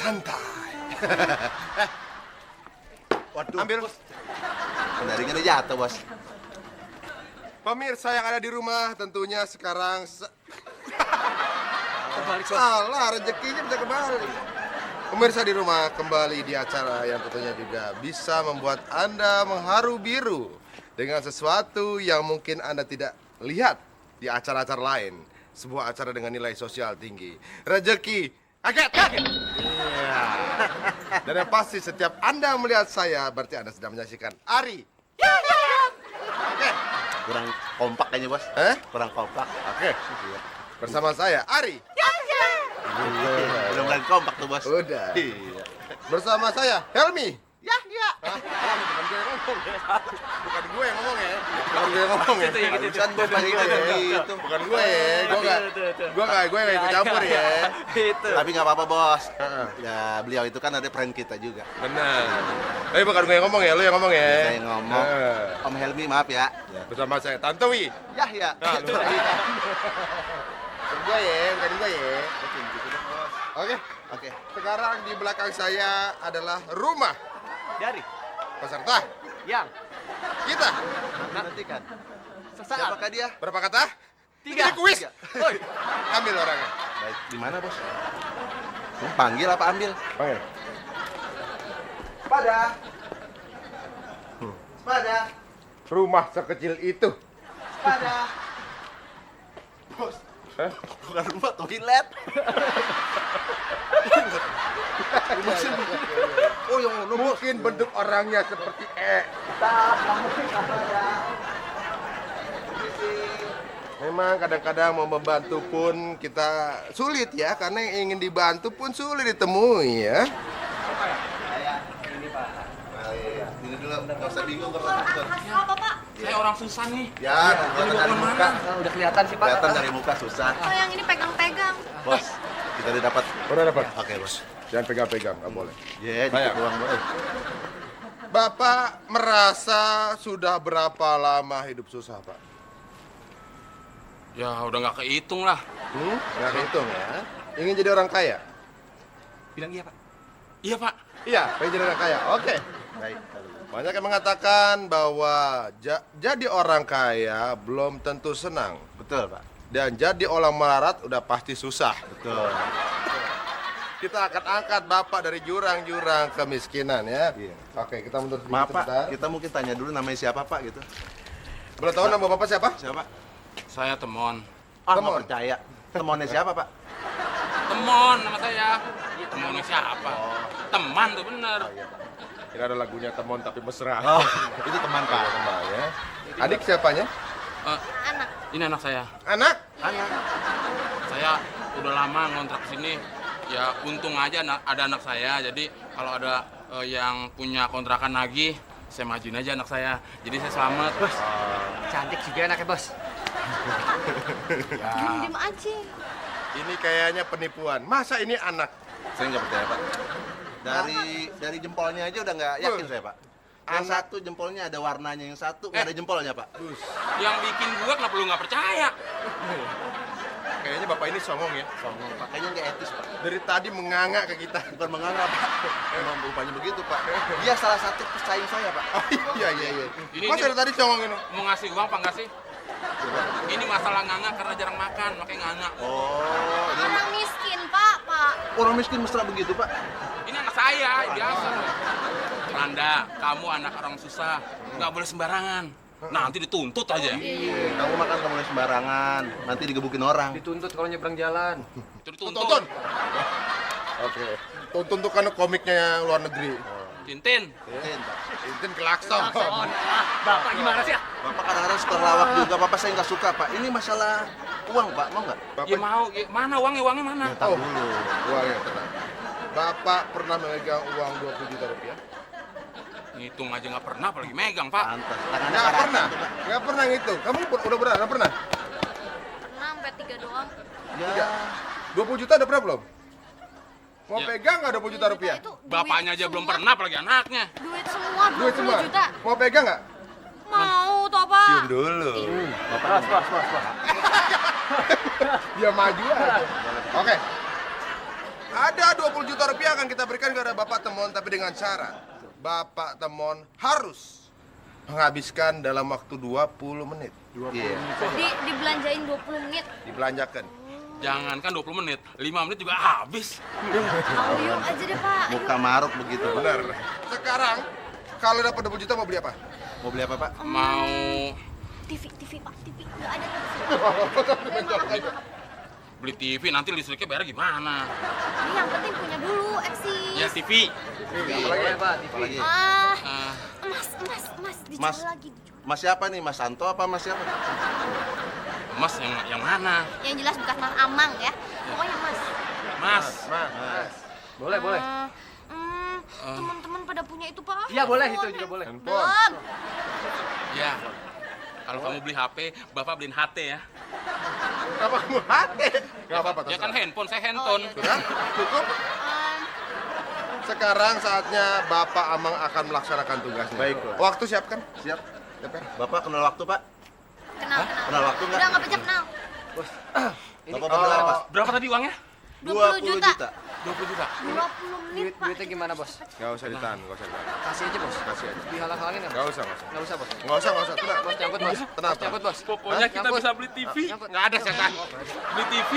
santai. Waduh, Ambil. bos. Pendaringannya jatuh, bos. Pemirsa yang ada di rumah tentunya sekarang Terbalik, bos. salah, rezekinya bisa kembali. Pemirsa di rumah kembali di acara yang tentunya juga bisa membuat Anda mengharu biru dengan sesuatu yang mungkin Anda tidak lihat di acara-acara lain. Sebuah acara dengan nilai sosial tinggi. Rezeki. Kaget. Iya. Dan yang pasti setiap Anda melihat saya berarti Anda sedang menyaksikan Ari. Oke. Kurang kompak kayaknya, bos. Kurang kompak. Oke. Bersama saya Ari. Udah mulai kompak tuh, bos. Udah. Iya. Bersama saya Helmi. Ya, dia. Bukan gue yang ngomong ya. Bukan gue yang ngomong ya. Itu ya, gitu. Barusan bos lagi ngomong gitu. Bukan gue ya. Gue nggak ikut campur ya. Itu. Tapi nggak apa-apa, bos. Heeh. Ya, beliau itu kan ada friend kita juga. Benar. Tapi bukan gue yang ngomong ya, lu yang ngomong ya. Saya yang ngomong. Om Helmi, maaf ya. Bersama saya Tantowi. Ya. Nah, lu. Bukan gue ya, bukan gue ya. Oke. Oke. Sekarang di belakang saya adalah rumah Dari. peserta Yang. kita. Nantikan. Sesaat. Siapakah dia? Berapa kata? 3. Ini kuis. Oi. Ambil orangnya. Baik, di mana, bos? Panggil apa ambil? Panggil. Pada. Pada. Rumah sekecil itu. Pada. Bos. Hah? Bukan rumah, toilet. Rumah sendiri. Oh, yang ngono, bos. Mungkin bentuk orangnya seperti Memang kadang-kadang mau membantu pun kita sulit ya, karena yang ingin dibantu pun sulit ditemui ya. Ini dulu, nggak usah bingung kalau takut. Apa, Pak? Saya orang susah nih. Ya, kelihatan dari muka. Udah kelihatan sih, Pak. Kelihatan dari muka susah. Oh, yang ini pegang-pegang. Bos, kita udah dapat. Udah dapat. Oke, bos. Jangan pegang-pegang, nggak boleh. Ya, dikit Sayang. doang, bos. Bapak merasa sudah berapa lama hidup susah, Pak? Ya udah nggak kehitung lah. Nggak hitung ya. Ingin jadi orang kaya? Bilang iya, Pak. Iya, Pak. Iya, pengen jadi orang kaya. Oke. Baik. Banyak yang mengatakan bahwa jadi orang kaya belum tentu senang. Betul, Pak. Dan jadi orang melarat udah pasti susah. Betul. Kita akan angkat Bapak dari jurang-jurang kemiskinan ya. Iya. Oke, kita mundur sedikit Maaf, Pak. sebentar. Kita mungkin tanya dulu namanya siapa, Pak, gitu. Boleh tahu nama Bapak siapa? Siapa? Saya Temon. Ah, Temon. nggak percaya. Temonnya siapa, Pak? Temon nama saya. Temonnya siapa? Teman tuh bener. Ini ada lagunya Temon tapi mesra. Oh, itu teman, Pak. Teman ya. Adik siapanya? Anak. Ini anak saya. Anak? Anak. Saya udah lama ngontrak sini. Ya untung aja ada anak saya. Jadi kalau ada yang punya kontrakan lagi, saya majuin aja anak saya. Jadi saya selamat. Bos. Cantik juga anaknya, Bos. Ya. Diem aja. Ini kayaknya penipuan. Masa ini anak? Saya nggak percaya, Pak. Dari jempolnya aja udah nggak yakin saya, Pak. Yang Anak. satu jempolnya ada warnanya, yang satu nggak ada jempolnya, Pak. Yang bikin gua kenapa lu nggak percaya? Kayaknya Bapak ini songong ya. Songong, Pak. Kayaknya nggak etis, Pak. Dari tadi menganga ke kita. Bukan menganggap, Pak. Emang rupanya begitu, Pak. Dia salah satu pesaing saya, Pak. Oh, iya. Ini- Masa dari tadi songong ini? Mau ngasih uang apa nggak sih? Ini masalah nganga karena jarang makan, makanya nganga. Oh, ini Orang miskin, Pak. orang miskin mesra begitu, Pak. Ini anak saya, biasa. Randa, kamu anak orang susah, nggak boleh sembarangan. Nanti dituntut aja. Kamu makan kamu sembarangan, nanti digebukin orang. Dituntut kalau nyebrang jalan. Itu dituntut. Tonton. Oke. Tonton tuh kan komiknya luar negeri. Tintin. Tin, Pak. Tintin kelakson. Bapak gimana sih? Bapak kadang-kadang suka lawak juga, Bapak saya nggak suka, Pak. Ini masalah uang, Pak. Mau nggak? Ya mau, ya, mana uangnya? Uangnya mana? Tahu dulu. Uangnya tenang. Bapak pernah memegang uang 20 juta rupiah? Ngitung aja nggak pernah, apalagi megang, Pak. Pantas. Tangannya Nggak karate, pernah. Pak. Nggak pernah ngitung. Kamu udah pernah? Pernah? Pernah sampai 3 doang. Ya. 20 juta udah pernah belum? Mau Ya. pegang nggak 20 juta rupiah? Itu duit Bapaknya aja belum semua. pernah, apalagi anaknya. Duit semua, 20 Duit semua. juta. Mau pegang nggak? Mau toh, Pak. Cium dulu. Bos. Dia maju aja. Oke. Ada 20 juta rupiah akan kita berikan kepada Bapak Temon, tapi dengan syarat Bapak Temon harus menghabiskan dalam waktu 20 menit. Iya. Dibelanjain 20 menit. Dibelanjakan. Jangankan 20 menit, 5 menit juga habis. Ayo aja deh, Pak. Ayo. Muka maruk begitu. Benar. Sekarang, kalau dapat 20 juta mau beli apa? Mau beli apa, Pak? Mau TV, Pak. TV. Nggak ada TV. beli TV, nanti listriknya bayar gimana? Ini yang penting punya dulu, eksis. Ya TV. Boleh, Pak, TV. Apalagi? Ah, Mas, dijual Mas. lagi. Mas siapa nih? Mas Santo apa Mas siapa? Mas yang mana? Yang jelas bukan Mang Amang ya. Pokoknya Mas. Mas. Mas. Boleh, boleh. Teman-teman pada punya itu, Pak. Iya, boleh, itu juga boleh. Handphone. Belum. Ya. Kalau kamu beli HP, Bapak beliin HT ya. Apa kamu hati? Gak apa-apa, Ya kan terserah. handphone, saya handphone. iya. Sudah? Cukup? Sekarang saatnya Bapak Amang akan melaksanakan tugasnya. Baiklah. Waktu siapkan? Siap. Siapkan. Bapak kenal waktu, Pak? Kenal. Kenal waktu nggak? Udah nggak pecah kenal. Bapak benar apa? Berapa tadi uangnya? 20 juta. 20 juta. 20 menit, Pak. Duitnya gimana, Bos? Gak usah ditahan, gak usah ditahan. Kasih aja, Bos. Kasih aja. Dihalang-halangin nggak? Gak usah, gak usah. Nggak usah, Bos. Gak usah, gak usah. Tenang. Bos, nyangkut, Bos. Tenang, Bos, nyangkut, Bos. Pokoknya kita Nyangkut. bisa beli TV. Nyangkut. Nggak ada setan. Beli TV,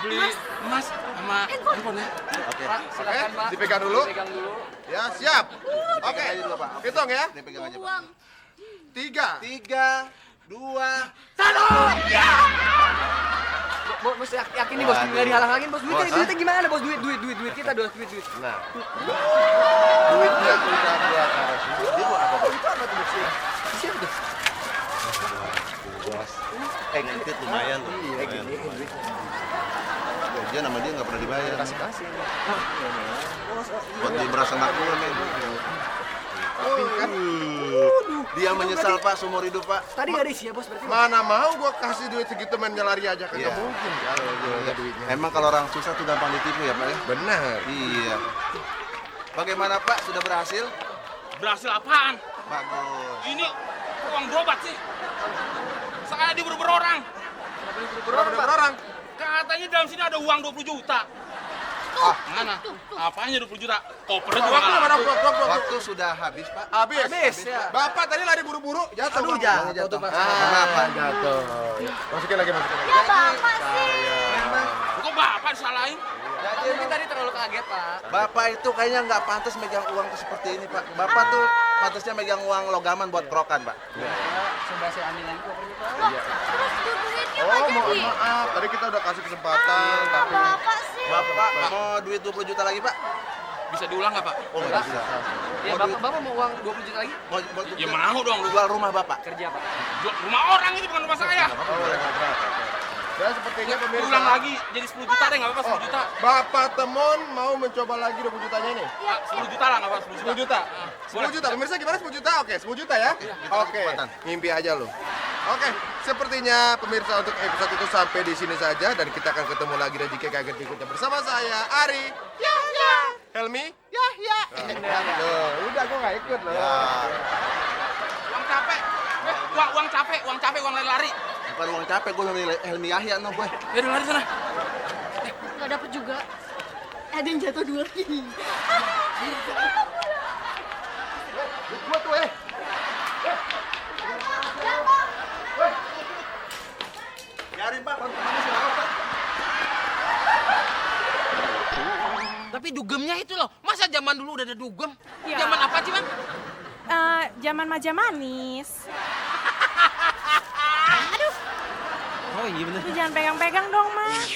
beli emas sama handphone ya. Oke. Pak, silakan, Pak. Dipegang dulu. Dipegang dulu. Ya, siap. Oke. aja dulu, Pak. Hitung ya. Dipegang aja, Pak. Uang. 3. 3, 2, Bos, yakin nih, Bos. Waduh. Nggak dihalang-halangin, Bos. Bos, Duitnya gimana, Bos? Duit kita, Bos. Duit. Nah. Duitnya udah gua taruh sini. Dia buat apa, Pak? Siapa tuh? Bos. Ngentit lumayan loh. Lumayan. Dia nama dia nggak pernah dibayar. Kasih. Buat dia berasa makmur, men. Dia menyesal, Pak, seumur hidup, Pak. Tadi nggak ada isi ya, Bos, berarti? Mana mau gua kasih duit segitu main lari aja, kagak Iya. mungkin kan kalau ada duitnya. Emang kalau orang susah tuh gampang ditipu ya, Pak ya? Benar. Iya. Bagaimana, Pak? Sudah berhasil? Berhasil apaan? Bagus. Ini uang berobat sih. Saya diburu orang. Berapa orang? Katanya dalam sini ada uang 20 juta. Mana? Apanya 20 juta? Koper juga Waktu nggak mana ada. Waktu sudah habis, Pak. Habis. ya. Bapak tadi lari buru-buru, jatuh. Aduh, Bang. jatuh tuh, Pak. Kenapa? Jatuh. Masukin lagi. Ya Bapak sih. Kok Bapak disalahin? Mungkin tadi terlalu kaget, Pak. Bapak itu kayaknya nggak pantas megang uang seperti ini, Pak. Bapak tuh pantasnya megang uang logaman buat krokan, Pak. Coba saya ambil lagi kopernya, Pak. Wah, terus duitnya Oh, nggak mohon jadi. maaf. Tadi kita udah kasih kesempatan, tapi Bapak sih. Bapak mau duit 20 juta lagi, Pak? Bisa diulang nggak, Pak? Oh, nggak bisa. Ya, Bapak mau uang 20 juta lagi? Mau Ya mau dong. jual rumah Bapak. Kerja, Pak. Jual rumah orang ini bukan rumah saya. dan sepertinya pemirsa. Ulang lagi jadi 10 juta deh, nggak apa-apa 10 juta. Bapak Temon mau mencoba lagi 20 jutanya nih. 10 juta lah, nggak apa-apa 10 juta. 10 juta. Boleh. 10 juta. Pemirsa gimana 10 juta? Oke, 10 juta ya. Oke. kesempatan. Mimpi aja lu. Oke, sepertinya pemirsa untuk episode itu sampai di sini saja dan kita akan ketemu lagi dan jika kaget berikutnya bersama saya Ari. Helmi. Udah gua nggak ikut loh. Uang capek. Uang capek, uang lari-lari. Bukan uang capek, gue nyari Helmi Yahya, no, gue. Ya udah lari sana. Nggak dapet juga. Ada yang jatuh 2 lagi. Gua tuh Biarin, Pak. Temannya sudah Pak. Tapi dugemnya itu loh, masa zaman dulu udah ada dugem? Ya. Zaman apa sih, Bang? Zaman Maja Manis. Oh iya bener. Lu jangan pegang-pegang dong, Mas.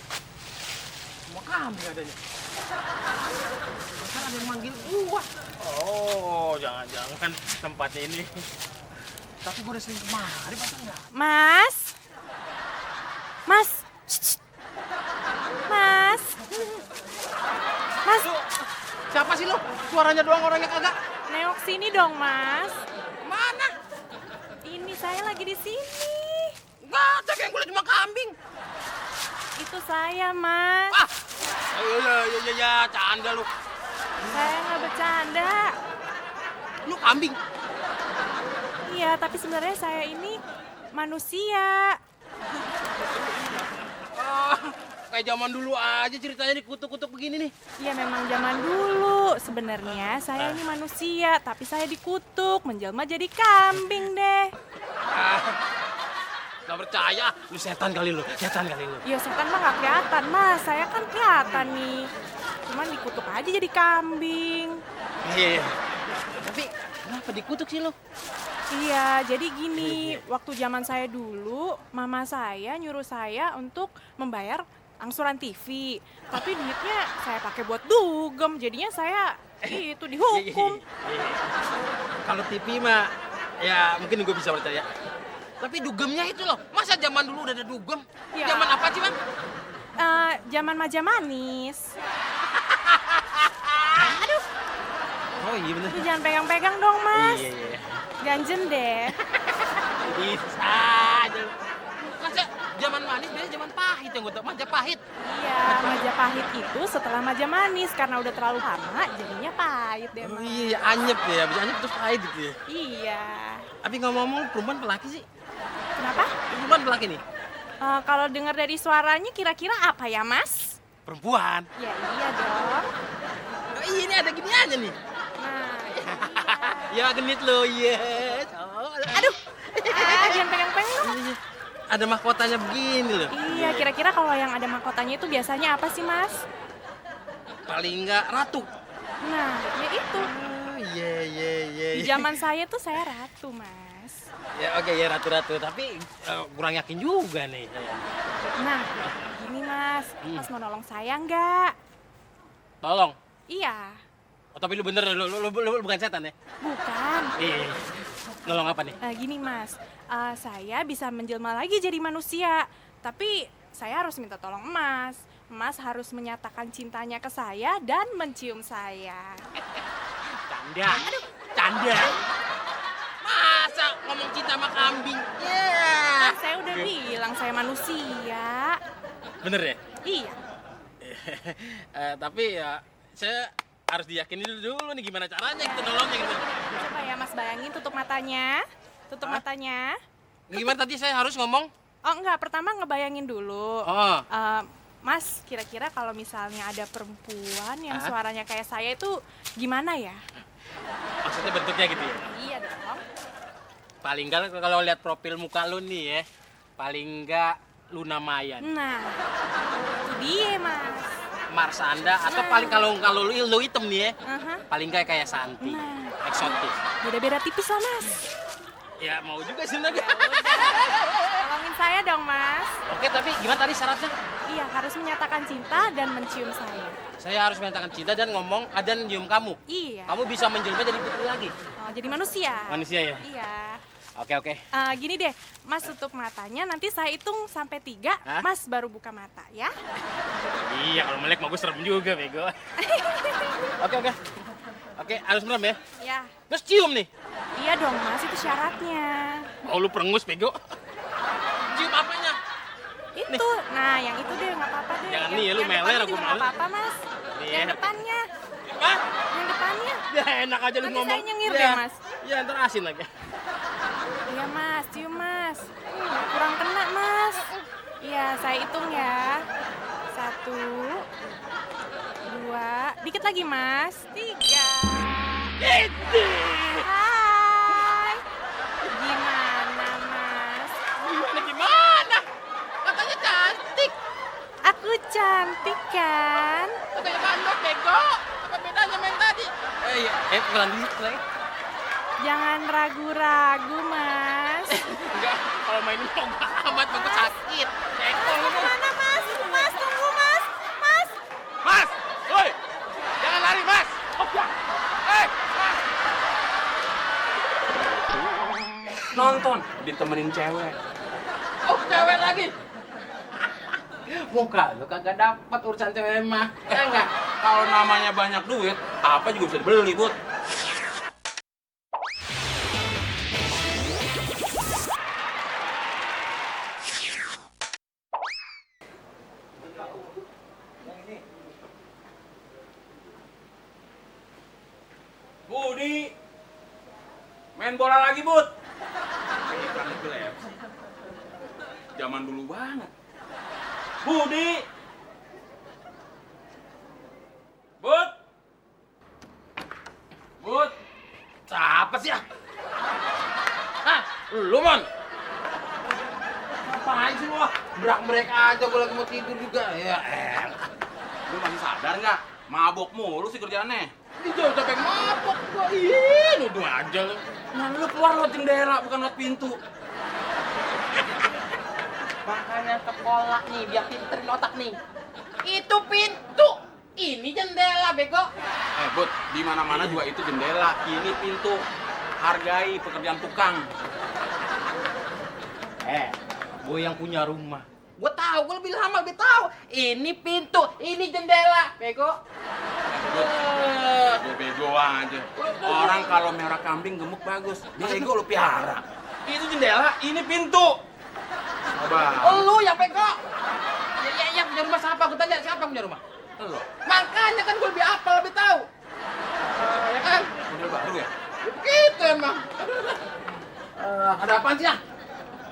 Semua kambing adanya. Masa ada yang manggil gua? Oh, jangan-jangan tempatnya ini. Tapi gue udah sering kemari, masa enggak? Mas. Mas. Shh. Mas. Mas, Siapa sih lo? Suaranya doang orangnya kagak. nengok sini dong, Mas. Mana? Ini saya lagi di sini. Enggak ada yang gue liat cuma kambing. itu saya, Mas. Ah, ya, canda lu. Saya nggak bercanda. Lu kambing. Iya, tapi sebenarnya saya ini manusia. Ah, kayak zaman dulu aja ceritanya dikutuk-kutuk begini nih. Iya, memang zaman dulu. Sebenarnya saya ini manusia, tapi saya dikutuk, menjelma jadi kambing deh. Gak percaya, lu setan kali lu. Ya setan mah nggak kelihatan, Mas. Saya kan kelihatan nih. Cuman dikutuk aja jadi kambing. Iya. Tapi kenapa dikutuk sih lu? Iya, jadi gini, waktu zaman saya dulu, mama saya nyuruh saya untuk membayar angsuran TV. Tapi duitnya saya pakai buat dugem, jadinya saya itu dihukum. Kalau TV mah, ya mungkin gue bisa percaya. Tapi dugemnya itu loh, masa zaman dulu udah ada dugem? Ya. Zaman apa sih, Bang? Zaman Maja Manis. Oh iya bener. Itu jangan pegang-pegang dong, Mas. Iya. Ganjen deh. Bisa aja lu. Masa zaman manis biasanya zaman pahit yang gue tau, Majapahit. Iya, Majapahit itu setelah Maja Manis karena udah terlalu lama jadinya pahit deh, Oh Mas. iya, anyep ya, bisa anyep terus pahit gitu ya. Iya. Tapi ngomong-ngomong, perempuan pelaki sih? Kenapa? Perempuan pelaki nih? Kalau dengar dari suaranya kira-kira apa ya, Mas? Perempuan. Ya iya dong. Oh iya, ini ada gini aja nih. Nah, itu dia. Ya genit lo, iya. Aduh, jangan pegang-pegang dong. Iya. Ada mahkotanya begini loh. Iya, kira-kira kalau yang ada mahkotanya itu biasanya apa sih, Mas? Paling enggak ratu. Nah, ya itu. Oh iya. Di zaman saya tuh saya ratu, Mas. Ya oke ya ratu-ratu, tapi kurang yakin juga nih. Nah, gini Mas, Mas mau nolong saya nggak? Tolong. Iya, Oh, tapi lu bener, lu bukan setan ya? bukan. Iya. Nolong apa nih? Gini Mas, saya bisa menjelma lagi jadi manusia, tapi saya harus minta tolong Mas. Mas harus menyatakan cintanya ke saya dan mencium saya. Canda. Masa ngomong cinta sama kambing? Kan saya udah bilang saya manusia. Bener ya? Iya. Tapi ya saya harus diyakini dulu nih gimana caranya gitu nolongnya gitu. Coba ya Mas bayangin, tutup matanya. Tutup matanya. Gimana tadi saya harus ngomong? Oh enggak, pertama ngebayangin dulu. Oh. Mas, kira-kira kalau misalnya ada perempuan yang suaranya kayak saya itu gimana ya? Maksudnya bentuknya gitu ya? Iya dong. Paling enggak kalau lihat profil muka lu nih ya, paling enggak Luna Maya. Nah, itu dia Mas. Marsanda atau paling kalau lu hitam nih ya, paling enggak kayak Santi. Nah. Eksotis. Beda-beda tipis lah Mas. Ya mau juga sih Naga. Tolongin saya dong Mas. Oke, tapi gimana tadi syaratnya? Iya, harus menyatakan cinta dan mencium saya. Saya harus menyatakan cinta dan ngomong dan nyium kamu. Iya. Kamu bisa menjelma jadi putri lagi. Oh, jadi manusia. Manusia ya? Iya. Oke. Gini deh, Mas tutup matanya, nanti saya hitung sampai 3, Hah? Mas baru buka mata ya. Iya, kalau melek mau gue serem juga, bego. Oke, harus merem ya? Ya. Terus cium nih. Iya dong Mas, itu syaratnya. Mau lu perengus, bego. Cium apanya? Itu, nah yang itu deh nggak apa-apa deh. Jangan Yang- nih ya, lu yang meler, depannya aku juga malu. nggak apa-apa Mas. Nih Yang ya. depannya, Hah? yang depannya. Ya enak aja lu Nanti ngomong. saya nyengir Ya. deh, Mas. Ya, ntar asin lagi. Iya Mas, cium Mas. Kurang kena Mas. Iya, saya hitung ya. 1, 2, dikit lagi Mas. 3. Gitu. Hai. Gimana Mas? Gimana? Katanya cantik. Aku cantik kan? Katanya bandot, bego. Apa bedanya main tadi? Iya, pelan dikit lagi. Jangan ragu-ragu Mas. Enggak, kalau main ini mau amat, bagus sakit. Ekor lu. Kemana Mas? Mas, tunggu Mas. Mas. Mas! Woi! Jangan lari, Mas! Mas! Nonton, ditemenin cewek. Oh, cewek lagi! Muka lu kagak dapat urusan cewek mah. Ya enggak? Kalau namanya banyak duit, apa juga bisa dibeli, Bud. Budi, main bola lagi, Bud. Iklan itu ya. Zaman dulu banget. Budi, Bud, Bud, Siapa sih ya? Hah? Lu, Mon? Apaan sih lu? Berak-berek aja, gue lagi mau tidur juga. Ya, lu masih sadar nggak? Mabok mulu sih kerjaannya. ini jauh sampai mabok gua. Ih, nuduh aja lu. Nah, lu keluar lewat jendela, bukan lewat pintu. Makanya sekolah nih, biar pinterin otak nih. Itu pintu, ini jendela, bego. Bud, di mana-mana juga itu jendela, ini pintu. Hargai pekerjaan tukang. Gue yang punya rumah. Gue tahu, gue lebih lama lebih tahu. Ini pintu, ini jendela, bego. Bego aja. Orang kalau merah kambing gemuk bagus. Bego lu piara. Itu jendela, ini pintu. Coba. Lu yang bego. Ya, punya rumah siapa? Gue tanya, siapa punya rumah? Lu. Makanya kan gue lebih apa, lebih tahu. Ya kan? Model baru ya? Ya begitu emang. Ada apaan sih ya?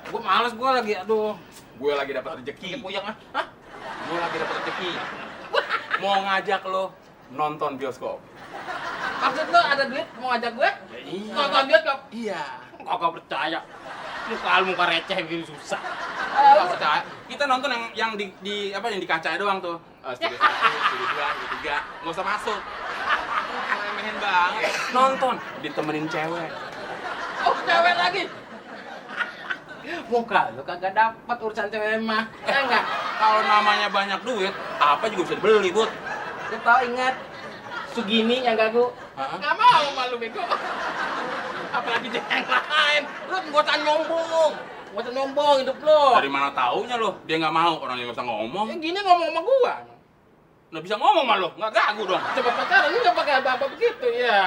Gue males, gue lagi, aduh. Gue lagi dapat rezeki. Puyeng ah. Hah? Gue lagi dapat rezeki. Mau ngajak lo nonton bioskop. Maksud lo ada duit mau ngajak gue? Iya. Nonton bioskop? Iya. Kagak percaya. Muka receh begini susah. Gak percaya. Kita nonton yang di apa yang di kaca doang tuh. Studio 1, studio 2, studio 3. Nggak usah masuk. Remehin banget. Nonton ditemenin cewek. Oh, cewek lagi. Muka lu kagak dapat urusan cewek mah. Ya enggak? Kalau namanya banyak duit, apa juga bisa dibeli, Bud. Lu tau ingat Sugini yang gagu? Hah? Nggak mau malu bego. Apalagi dia yang lain. Lu nggak usah nyombong. Nggak usah nyombong hidup lu. Dari mana taunya lo? Dia nggak mau, orang yang nggak bisa ngomong. Ya gini ngomong sama gua. Nggak bisa ngomong mah lo, nggak gagu dong. Coba pacaran lu nggak pakai apa-apa begitu ya.